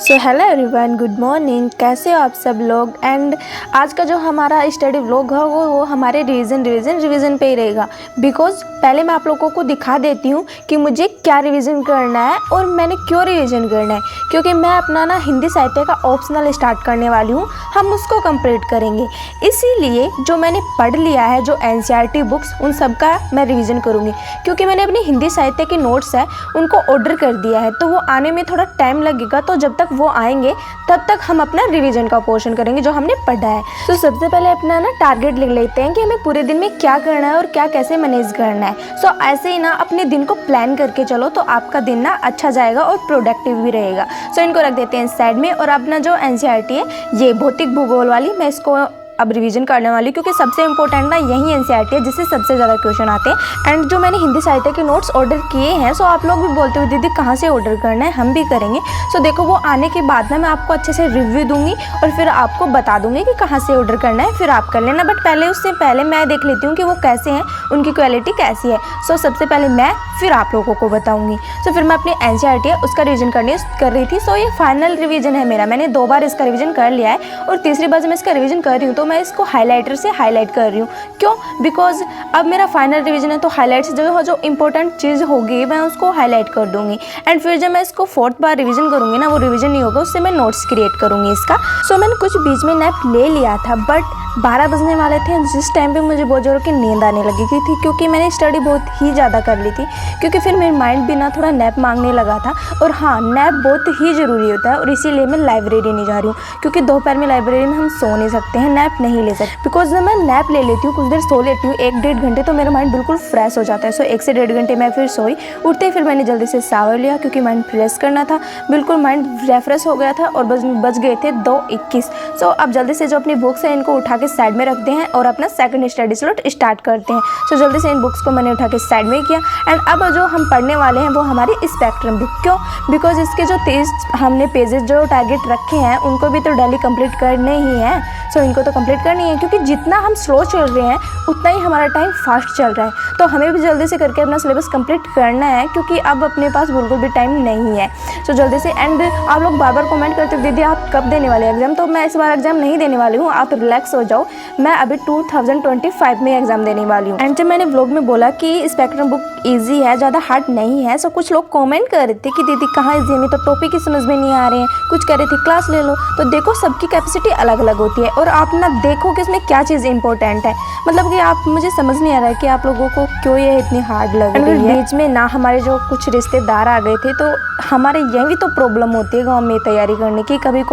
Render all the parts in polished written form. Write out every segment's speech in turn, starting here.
So hello everyone, good morning. कैसे हो आप सब लोग। एंड आज का जो हमारा स्टडी व्लॉग है वो हमारे रिवीजन पे ही रहेगा। बिकॉज पहले मैं आप लोगों को दिखा देती हूँ कि मुझे क्या रिवीजन करना है और मैंने क्यों रिवीजन करना है। क्योंकि मैं अपना ना हिंदी साहित्य का ऑप्शनल स्टार्ट करने वाली हूँ, हम उसको कंप्लीट करेंगे। इसीलिए जो मैंने पढ़ लिया है, जो NCERT बुक्स, उन सब का मैं रिवीजन करूँगी। क्योंकि मैंने अपनी हिंदी साहित्य के नोट्स है उनको ऑर्डर कर दिया है, तो वो आने में थोड़ा टाइम लगेगा। तो जब तक वो आएंगे तब तक हम अपना रिवीजन का पोर्शन करेंगे जो हमने पढ़ा है। तो सबसे पहले अपना ना टारगेट लिख लेते हैं कि हमें पूरे दिन में क्या करना है और क्या कैसे मैनेज करना है। सो ऐसे ही ना अपने दिन को प्लान करके चलो तो आपका दिन ना अच्छा जाएगा और प्रोडक्टिव भी रहेगा। सो इनको रख देते हैं साइड में। और अपना जो NCERT है, ये भौतिक भूगोल वाली, मैं इसको अब रिवीजन करने वाली, क्योंकि सबसे इंपॉर्टेंट ना यही NCERT है जिससे सबसे ज़्यादा क्वेश्चन आते हैं। एंड जो मैंने हिंदी साहित्य के नोट्स ऑर्डर किए हैं, सो आप लोग भी बोलते हो दीदी कहाँ से ऑर्डर करना है, हम भी करेंगे। सो देखो, वो आने के बाद ना मैं आपको अच्छे से रिव्यू दूंगी और फिर आपको बता दूंगी कि कहाँ से ऑर्डर करना है, फिर आप कर लेना। बट पहले उससे पहले मैं देख लेती हूँ कि वो कैसे हैं, उनकी क्वालिटी कैसी है। सो सबसे पहले मैं, फिर आप लोगों को बताऊँगी। सो फिर मैं अपनी NCERT है उसका रिवीजन कर रही थी। सो ये फाइनल रिवीजन है मेरा, मैंने 2 बार इसका रिवीजन कर लिया है और तीसरी बार मैं इसका रिवीजन कर रही हूँ। तो मैं इसको हाईलाइटर से हाईलाइट कर रही हूँ। क्यों? बिकॉज अब मेरा फाइनल रिवीजन है, तो हाईलाइट से जो इंपॉर्टेंट चीज़ होगी मैं उसको हाईलाइट कर दूंगी। एंड फिर जब मैं इसको 4th बार रिवीजन करूँगी ना, वो रिवीजन नहीं होगा, उससे मैं नोट्स क्रिएट करूँगी इसका। सो मैंने कुछ बीच में नैप ले लिया था, बट 12 बजने वाले थे जिस टाइम पे मुझे बहुत ज़ोर की नींद आने लगी थी, क्योंकि मैंने स्टडी बहुत ही ज़्यादा कर ली थी। क्योंकि फिर मेरा माइंड भी ना थोड़ा नैप मांगने लगा था। और हाँ, नैप बहुत ही ज़रूरी होता है और इसीलिए मैं लाइब्रेरी नहीं जा रही हूँ, क्योंकि दोपहर में लाइब्रेरी में हम सो नहीं सकते हैं, नैप नहीं ले सकते। बिकॉज जब मैं नैप ले लेती हूँ, कुछ देर सो लेती हूँ, 1-1.5 घंटे, तो मेरा माइंड बिल्कुल फ्रेश हो जाता है। सो 1 से 1.5 घंटे मैं फिर सोई। उठते ही फिर मैंने जल्दी से शावर लिया, क्योंकि माइंड फ्रेश करना था, बिल्कुल माइंड रेफ्रेश हो गया था। और बज गए थे 2:21। सो अब जल्दी से जो अपनी बुक्स है इनको उठा के साइड में रखते हैं और अपना सेकंड स्टडी स्लॉट स्टार्ट करते हैं। सो जल्दी से इन बुक्स को मैंने उठा के साइड में किया। एंड अब जो हम पढ़ने वाले हैं वो हमारी स्पेक्ट्रम बुक। क्यों? बिकॉज इसके जो 23 हमने पेजेस जो टारगेट रखे हैं उनको भी तो डेली कंप्लीट करने ही हैं। सो इनको तो कंप्लीट करनी है, क्योंकि जितना हम स्लो चल रहे हैं उतना ही हमारा टाइम फास्ट चल रहा है। तो हमें भी जल्दी से करके अपना सिलेबस कंप्लीट करना है, क्योंकि अब अपने पास बिल्कुल भी टाइम नहीं है। सो जल्दी से। एंड आप लोग बार बार कमेंट करते हो दीदी आप कब देने वाले एग्जाम, तो मैं इस बार एग्जाम नहीं देने वाली हूँ, आप रिलैक्स हो जाओ। मैं अभी 2025 में एग्जाम देने वाली हूँ। एंड जब मैंने व्लॉग में बोला कि स्पेक्ट्रम बुक ईजी है, ज़्यादा हार्ड नहीं है, सो कुछ लोग कमेंट कर रहे थे कि दीदी कहाँ ईजी है, तो टॉपिक ही समझ में नहीं आ रहे हैं, कुछ कह रहे थे क्लास ले लो। तो देखो, सबकी कैपेसिटी अलग अलग होती है और आप ना देखो कि इसमें क्या चीज़ इंपॉर्टेंट है। मतलब कि आप, मुझे समझ नहीं आ रहा है कि आप लोगों को क्यों ये इतनी हार्ड लग रही है। बीच में ना हमारे जो कुछ रिश्तेदार आ गए थे, तो हमारे यही भी तो प्रॉब्लम होती है गाँव में तैयारी करने की, कभी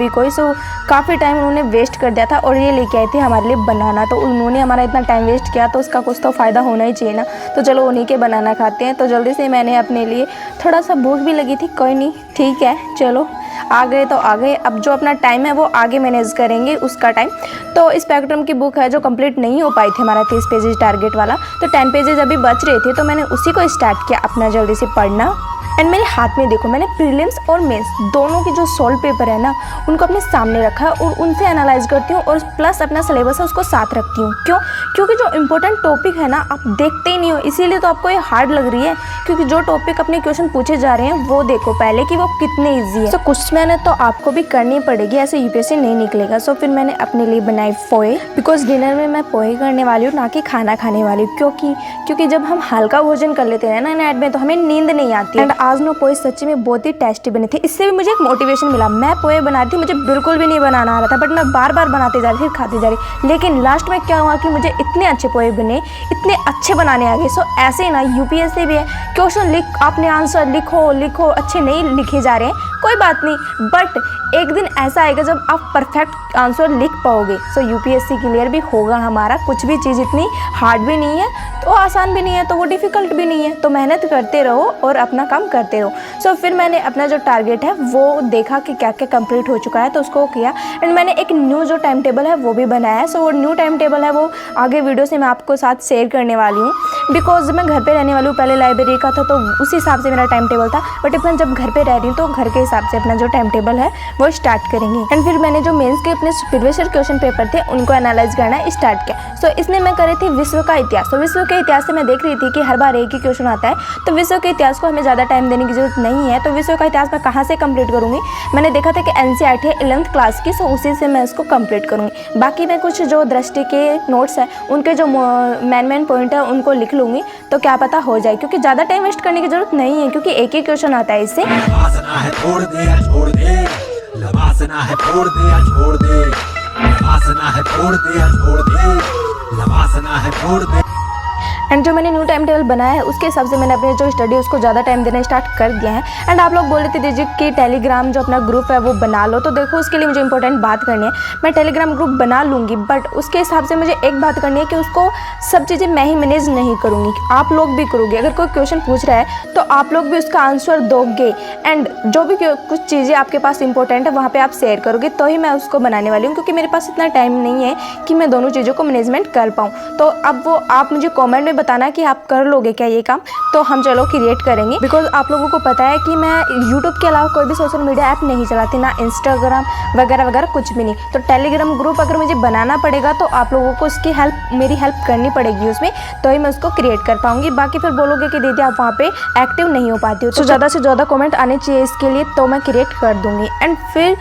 कोई। सो काफ़ी टाइम उन्होंने वेस्ट कर दिया था और ये लेके आए थे हमारे लिए बनाना। तो उन्होंने हमारा इतना टाइम वेस्ट किया, तो उसका कुछ तो फ़ायदा होना ही चाहिए ना। तो चलो उन्हीं के बनाना खाते हैं। तो जल्दी से मैंने अपने लिए, थोड़ा सा भूख भी लगी थी, कोई नहीं, ठीक है, चलो आ गए तो आ गए। अब जो अपना टाइम है वो आगे मैनेज करेंगे उसका टाइम। तो स्पेक्ट्रम की बुक है जो कंप्लीट नहीं हो पाई थी हमारा 30 पेजेस टारगेट वाला, तो 10 पेजेस अभी बच रहे थे, तो मैंने उसी को स्टार्ट किया अपना जल्दी से पढ़ना। एंड मेरे हाथ में देखो, मैंने प्रीलिम्स और मेंस दोनों की जो सॉल्व पेपर है ना उनको अपने सामने रखा है और उनसे एनालाइज करती हूँ और प्लस अपना सिलेबस है उसको साथ रखती हूँ। क्यों? क्योंकि जो इंपॉर्टेंट टॉपिक है ना आप देखते ही नहीं हो, इसीलिए तो आपको ये हार्ड लग रही है। क्योंकि जो टॉपिक अपने क्वेश्चन पूछे जा रहे हैं वो देखो पहले कि वो कितने ईजी है। तो कुछ मेहनत तो आपको भी करनी पड़ेगी, ऐसे UPSC नहीं निकलेगा। सो फिर मैंने अपने लिए बनाई पोहे, बिकॉज डिनर में मैं पोहे करने वाली हूँ, ना कि खाना खाने वाली हूँ। क्योंकि जब हम हल्का भोजन कर लेते हैं ना नाइट में, तो हमें नींद नहीं आती। एंड आज ना पोहे सच्ची में बहुत ही टेस्टी बने थे, इससे भी मुझे एक मोटिवेशन मिला। मैं पोहे बना रही थी, मुझे बिल्कुल भी नहीं बनाना आ रहा था, बट मैं बार बार बनाते जा रही थी, खाती जा रही। लेकिन लास्ट में क्या हुआ कि मुझे इतने अच्छे पोहे बने, इतने अच्छे बनाने आ गए। सो ऐसे ही ना UPSC भी है, क्वेश्चन आपने आंसर लिखो, अच्छे नहीं लिखे जा रहे हैं, कोई बात नहीं, बट एक दिन ऐसा आएगा जब आप परफेक्ट आंसर लिख पाओगे। सो UPSC क्लियर भी होगा हमारा। कुछ भी चीज़ इतनी हार्ड भी नहीं है तो आसान भी नहीं है, तो वो डिफ़िकल्ट भी नहीं है। तो मेहनत करते रहो और अपना काम करते रहो। सो फिर मैंने अपना जो टारगेट है वो देखा कि क्या क्या कंप्लीट हो चुका है, तो उसको किया। एंड मैंने एक न्यू जो टाइम टेबल है वो भी बनाया है। सो वो न्यू टाइम टेबल है वो आगे वीडियो से मैं आपको साथ शेयर करने वाली हूँ। बिकॉज मैं घर पे रहने वाली हूँ, पहले लाइब्रेरी का था तो उस हिसाब से मेरा टाइम टेबल था, बट अपना जब घर पे रह रही हूँ तो घर के हिसाब से अपना जो टाइम टेबल है वो स्टार्ट करेंगे। एंड फिर मैंने जो मेंस के अपने प्रीवियस ईयर क्वेश्चन पेपर थे उनको एनालाइज करना स्टार्ट किया। सो इसमें मैं कर रही थी विश्व का इतिहास। तो विश्व के इतिहास से मैं देख रही थी कि हर बार एक ही क्वेश्चन आता है, तो विश्व के इतिहास को हमें ज़्यादा टाइम टाइम देने की ज़रूरत नहीं है, तो विषयों का इतिहास मैं कहाँ से कंप्लीट करूँगी। मैंने देखा था कि NCERT है 11th क्लास की, सो उसी से मैं इसको कंप्लीट करूँगी। बाकी मैं कुछ जो दृष्टि के नोट्स हैं उनके जो मेन पॉइंट है उनको लिख लूँगी, तो क्या पता हो जाए, क्योंकि ज़्यादा टाइम वेस्ट करने की ज़रूरत नहीं है, क्योंकि एक ही क्वेश्चन आता है इससे। लवासना है छोड़ दे या छोड़ दे, लवासना है छोड़ दे या छोड़ दे, लवासना है छोड़ दे या छोड़ दे, लवासना है छोड़ दे। एंड जो मैंने न्यू टाइम टेबल बनाया है उसके हिसाब से मैंने अपने जो स्टडी उसको ज़्यादा टाइम देना स्टार्ट कर दिया है। एंड आप लोग बोल रहे थे दीजिए कि टेलीग्राम जो अपना ग्रुप है वो बना लो, तो देखो उसके लिए मुझे इंपॉर्टेंट बात करनी है। मैं टेलीग्राम ग्रुप बना लूँगी, बट उसके हिसाब से मुझे एक बात करनी है कि उसको सब चीज़ें मैं ही मैनेज नहीं करूँगी, आप लोग भी करोगे। अगर कोई क्वेश्चन पूछ रहा है तो आप लोग भी उसका आंसर दोगे, एंड जो भी कुछ चीज़ें आपके पास इंपॉर्टेंट है वहाँ पर आप शेयर करोगे, तो ही मैं उसको बनाने वाली हूँ, क्योंकि मेरे पास इतना टाइम नहीं है कि मैं दोनों चीज़ों को मैनेजमेंट कर पाऊँ। तो अब वो आप मुझे कॉमेंट में बताना कि आप कर लोगे क्या ये काम, तो हम चलो क्रिएट करेंगे। बिकॉज आप लोगों को पता है कि मैं यूट्यूब के अलावा कोई भी सोशल मीडिया ऐप नहीं चलाती, ना इंस्टाग्राम वगैरह वगैरह कुछ भी नहीं। तो टेलीग्राम ग्रुप अगर मुझे बनाना पड़ेगा तो आप लोगों को उसकी मेरी हेल्प करनी पड़ेगी उसमें, तो ही मैं उसको क्रिएट कर पाऊंगी। बाकी फिर बोलोगे कि दीदी आप वहाँ पे एक्टिव नहीं हो पाती हो, तो ज़्यादा से ज़्यादा कमेंट आने चाहिए इसके लिए, तो मैं क्रिएट कर दूँगी। एंड फिर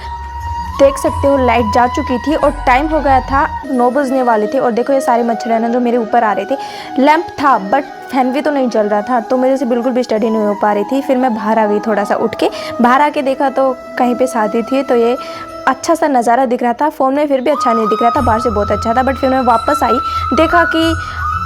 देख सकते हो लाइट जा चुकी थी और टाइम हो गया था 9 बजने वाले थे, और देखो ये सारे मच्छर है ना जो मेरे ऊपर आ रहे थे। लैंप था बट फैन भी तो नहीं चल रहा था, तो मेरे से बिल्कुल भी स्टडी नहीं हो पा रही थी। फिर मैं बाहर आ गई, थोड़ा सा उठ के बाहर आके देखा तो कहीं पे शादी थी, तो ये अच्छा सा नज़ारा दिख रहा था। फ़ोन में फिर भी अच्छा नहीं दिख रहा था, बाहर से बहुत अच्छा था। बट फिर मैं वापस आई, देखा कि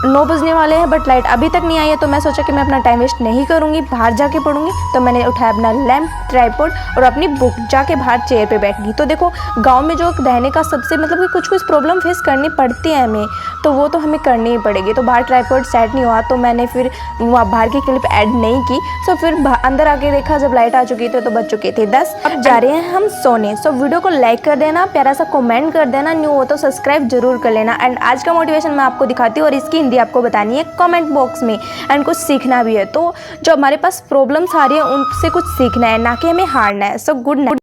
9 बजने वाले हैं बट लाइट अभी तक नहीं आई है, तो मैं सोचा कि मैं अपना टाइम वेस्ट नहीं करूँगी, बाहर जाके पढ़ूंगी। तो मैंने उठाया अपना लैंप, ट्राइपॉड और अपनी बुक, जाके बाहर चेयर पे बैठ गई। तो देखो गांव में जो रहने का सबसे मतलब कि कुछ प्रॉब्लम फेस करनी पड़ती है हमें, तो वो तो हमें करनी ही पड़ेगी। तो बाहर ट्राइपॉड सेट नहीं हुआ, तो मैंने फिर वहाँ बाहर की क्लिप ऐड नहीं की। सो फिर अंदर आके देखा जब लाइट आ चुकी थी तो बज चुके थे 10। अब जा रहे हैं हम सोने। सो वीडियो को लाइक कर देना, प्यारा सा कमेंट कर देना, न्यू हो तो सब्सक्राइब जरूर कर लेना। एंड आज का मोटिवेशन मैं आपको दिखाती हूँ और इसकी हिंदी आपको बतानी है कमेंट बॉक्स में, एंड कुछ सीखना भी है। तो जो हमारे पास प्रॉब्लम्स आ रही है उनसे कुछ सीखना है, ना कि हमें हारना है। So good night.